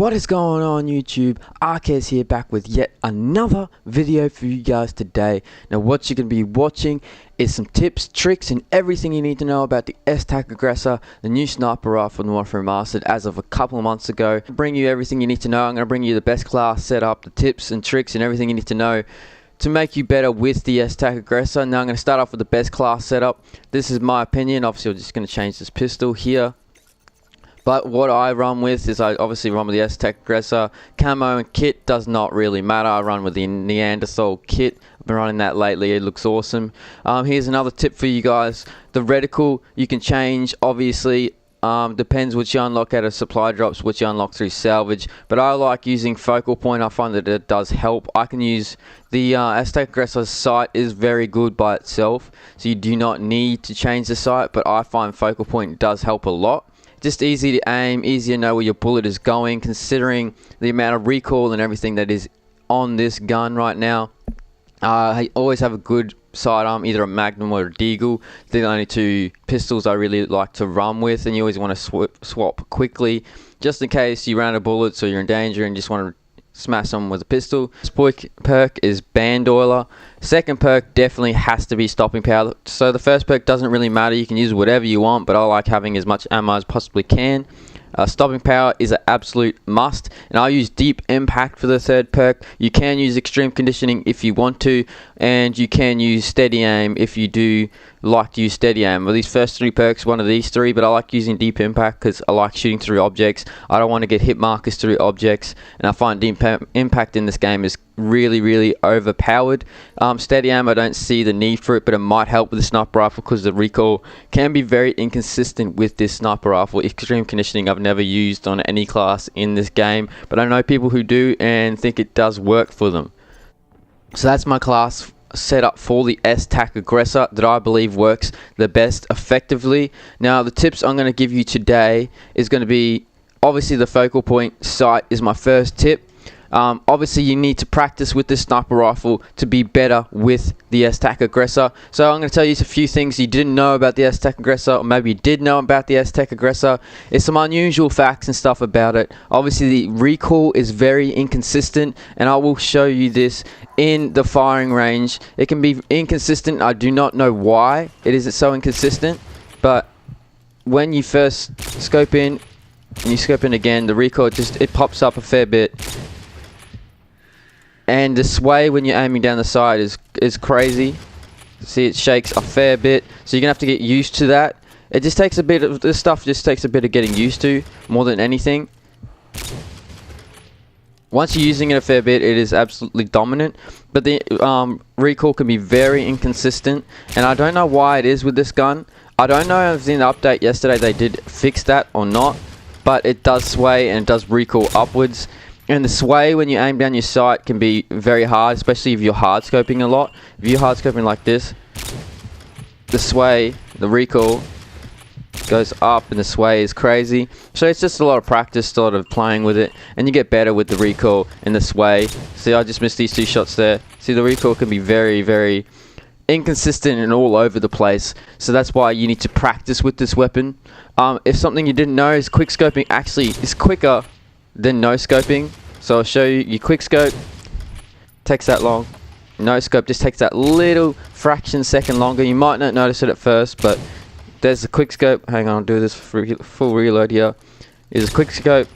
What is going on YouTube? RK's here back with yet another video for you guys today. Now what you're going to be watching is some tips, tricks and everything you need to know about the STAC Aggressor, the new sniper rifle in Warfare Remastered as of a couple of months ago. I'll bring you everything you need to know. I'm going to bring you the best class setup, the tips and tricks and everything you need to know to make you better with the STAC Aggressor. Now I'm going to start off with the best class setup. This is my opinion. Obviously I'm just going to change this pistol here. But what I run with is I obviously run with the STAC Aggressor. Camo and kit does not really matter. I run with the Neanderthal kit. I've been running that lately. It looks awesome. Here's another tip for you guys. The reticle you can change, obviously. Depends what you unlock out of supply drops, what you unlock through salvage. But I like using focal point. I find that it does help. I can use the STAC Aggressor's sight is very good by itself. So you do not need to change the sight. But I find focal point does help a lot. Just easy to aim, easy to know where your bullet is going, considering the amount of recoil and everything that is on this gun right now. I always have a good sidearm, either a Magnum or a Deagle. They're the only two pistols I really like to run with, and you always want to swap quickly, just in case you run out of bullets or you're in danger and just want to smash someone with a pistol. This perk is Band Oiler. Second perk definitely has to be Stopping Power. So the first perk doesn't really matter. You can use whatever you want, but I like having as much ammo as possibly can. Stopping Power is an absolute must, and I use Deep Impact for the third perk. You can use Extreme Conditioning if you want to, and you can use Steady Aim if you do like to use Steady Aim. Well, these first three perks, one of these three, but I like using Deep Impact because I like shooting through objects. I don't want to get hit markers through objects, and I find Deep Impact in this game is really overpowered. Steady Aim, I don't see the need for it, but it might help with the sniper rifle because the recoil can be very inconsistent with this sniper rifle. Extreme Conditioning I've never used on any class in this game, but I know people who do and think it does work for them. So that's my class setup for the STAC Aggressor that I believe works the best effectively. Now the tips I'm going to give you today is going to be, obviously the focal point sight is my first tip. Obviously you need to practice with this sniper rifle to be better with the STAC Aggressor. So I'm going to tell you a few things you didn't know about the STAC Aggressor, or maybe you did know about the STAC Aggressor. It's some unusual facts and stuff about it. Obviously the recoil is very inconsistent, and I will show you this in the firing range. It can be inconsistent. I do not know why it is so inconsistent, but when you first scope in and you scope in again, the recoil it pops up a fair bit. And the sway when you're aiming down the side is crazy. See, it shakes a fair bit, so you're gonna have to get used to that. It just takes a bit of this stuff. Just takes a bit of getting used to more than anything. Once you're using it a fair bit, it is absolutely dominant. But the recoil can be very inconsistent, and I don't know why it is with this gun. I don't know if in the update yesterday they did fix that or not, but it does sway and it does recoil upwards. And the sway when you aim down your sight can be very hard, especially if you're hard scoping a lot. If you're hard scoping like this, the sway, the recoil goes up and the sway is crazy. So it's just a lot of practice sort of playing with it, and you get better with the recoil and the sway. See, I just missed these two shots there. See, the recoil can be very inconsistent and all over the place. So that's why you need to practice with this weapon. If something you didn't know is quick scoping actually is quicker than no scoping. So I'll show you. Your quick scope takes that long. No scope just takes that little fraction second longer. You might not notice it at first, but there's a quick scope. Hang on, I'll do this for full reload here. There's a quick scope,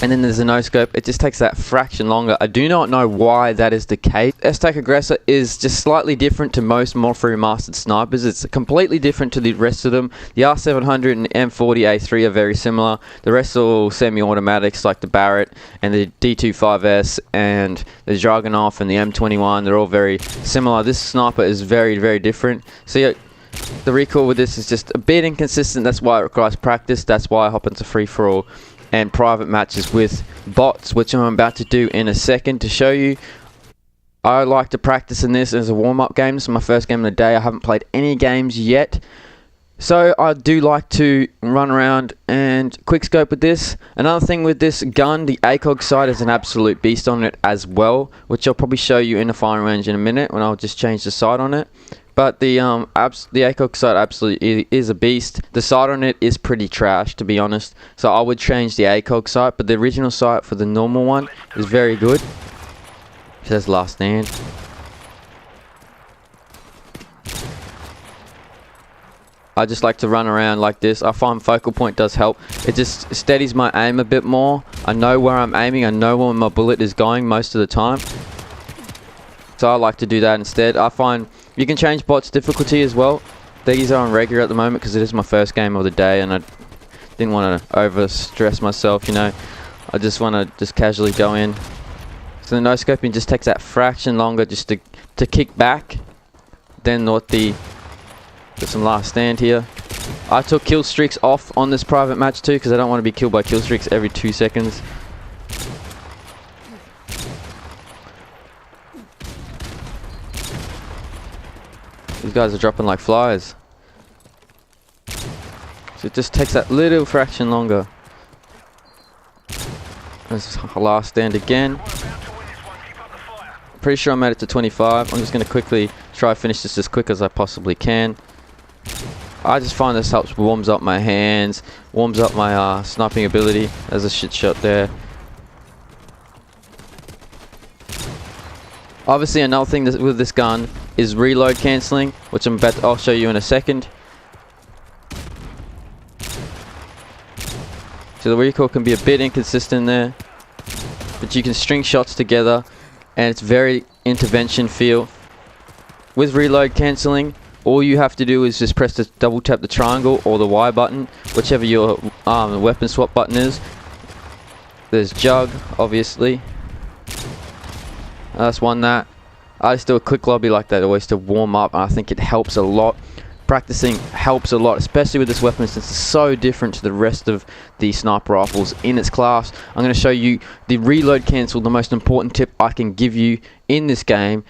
and then there's a no scope. It just takes that fraction longer. I do not know why that is the case. STAC Aggressor is just slightly different to most Warfare Remastered snipers. It's completely different to the rest of them. The R700 and M40A3 are very similar. The rest are all semi-automatics like the Barrett and the D25S and the Dragunov and the M21. They're all very similar. This sniper is very different. So the recoil with this is just a bit inconsistent. That's why it requires practice. That's why I hop into free-for-all and private matches with bots, which I'm about to do in a second to show you. I like to practice in this as a warm-up game. This is my first game of the day. I haven't played any games yet, so I do like to run around and quickscope with this. Another thing with this gun, the ACOG sight is an absolute beast on it as well, which I'll probably show you in the firing range in a minute when I'll just change the sight on it. But the ACOG sight absolutely is a beast. The sight on it is pretty trash, to be honest. So I would change the ACOG sight, but the original sight for the normal one is very good. It says last stand. I just like to run around like this. I find focal point does help. It just steadies my aim a bit more. I know where I'm aiming. I know where my bullet is going most of the time. So I like to do that instead. I find you can change bots difficulty as well. These are on regular at the moment because it is my first game of the day and I didn't want to over stress myself, you know. I just want to just casually go in. So the no scoping just takes that fraction longer just to kick back than what the some last stand here. I took kill streaks off on this private match too because I don't want to be killed by kill streaks every 2 seconds. These guys are dropping like flies. So it just takes that little fraction longer. This is last stand again. Pretty sure I made it to 25. I'm just going to quickly try to finish this as quick as I possibly can. I just find this helps warms up my hands, warms up my sniping ability. There's a shit shot there. Obviously another thing with this gun is reload cancelling, which I'll show you in a second. So the recoil can be a bit inconsistent there, but you can string shots together and it's very intervention feel. With reload cancelling, all you have to do is just press the double tap the triangle or the Y button, whichever your weapon swap button is. There's jug, obviously. That's one that. I just do a quick lobby like that always to warm up, and I think it helps a lot. Practicing helps a lot, especially with this weapon since it's so different to the rest of the sniper rifles in its class. I'm going to show you the reload cancel, the most important tip I can give you in this game.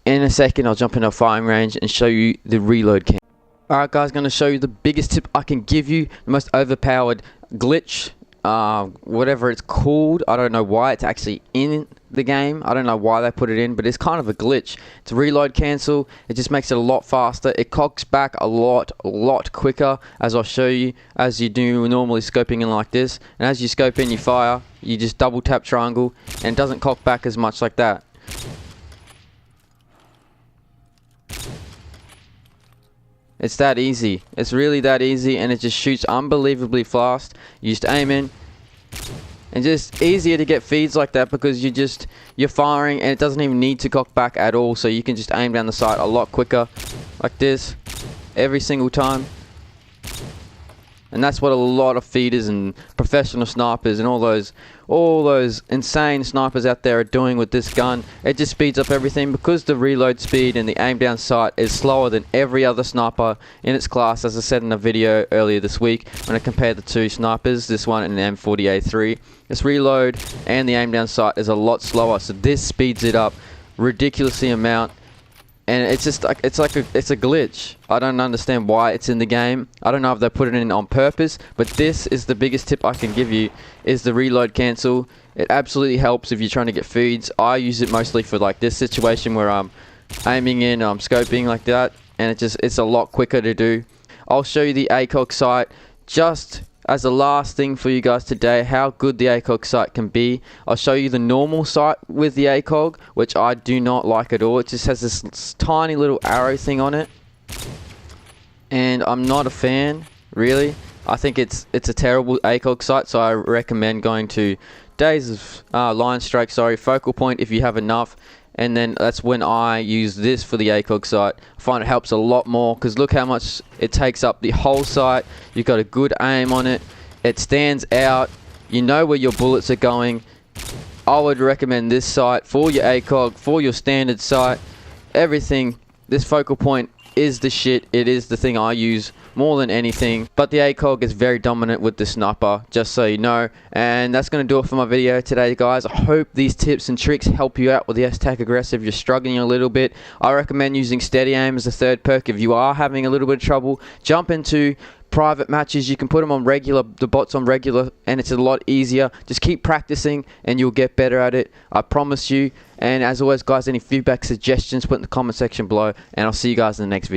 In a second, I'll jump into a firing range and show you the reload cancel. Alright guys, going to show you the biggest tip I can give you, the most overpowered glitch, whatever it's called. I don't know why it's actually in the game. I don't know why they put it in, but it's kind of a glitch. It's a reload cancel. It just makes it a lot faster. It cocks back a lot quicker, as I'll show you, as you do normally scoping in like this. And as you scope in, you fire, you just double tap triangle, and it doesn't cock back as much like that. It's that easy. It's really that easy, and it just shoots unbelievably fast. You just aim in, and just easier to get feeds like that because you're firing, and it doesn't even need to cock back at all. So you can just aim down the sight a lot quicker, like this, every single time. And that's what a lot of feeders and professional snipers and all those insane snipers out there are doing with this gun. It just speeds up everything because the reload speed and the aim down sight is slower than every other sniper in its class, as I said in a video earlier this week when I compared the two snipers, this one and the M40A3. This reload and the aim down sight is a lot slower, so this speeds it up ridiculously amount. And it's just like it's a glitch. I don't understand why it's in the game. I don't know if they put it in on purpose, but this is the biggest tip I can give you, is the reload cancel. It absolutely helps if you're trying to get feeds. I use it mostly for like this situation where I'm aiming in, I'm scoping like that, and it's a lot quicker to do. I'll show you the ACOG sight just as the last thing for you guys today, how good the ACOG sight can be. I'll show you the normal sight with the ACOG, which I do not like at all. It just has this tiny little arrow thing on it, and I'm not a fan, really. I think it's a terrible ACOG sight, so I recommend going to days of line strike, focal point if you have enough. And then that's when I use this for the ACOG sight. I find it helps a lot more because look how much it takes up the whole sight. You've got a good aim on it. It stands out. You know where your bullets are going. I would recommend this sight for your ACOG, for your standard sight. Everything. This focal point is the shit. It is the thing I use more than anything. But the ACOG is very dominant with the sniper, just so you know. And that's going to do it for my video today, guys. I hope these tips and tricks help you out with the STAC Aggressor if you're struggling a little bit. I recommend using steady aim as a third perk if you are having a little bit of trouble. Jump into private matches. You can put them on regular, the bots on regular, and it's a lot easier. Just keep practicing and you'll get better at it, I promise you. And as always, guys, any feedback, suggestions, put in the comment section below, and I'll see you guys in the next video.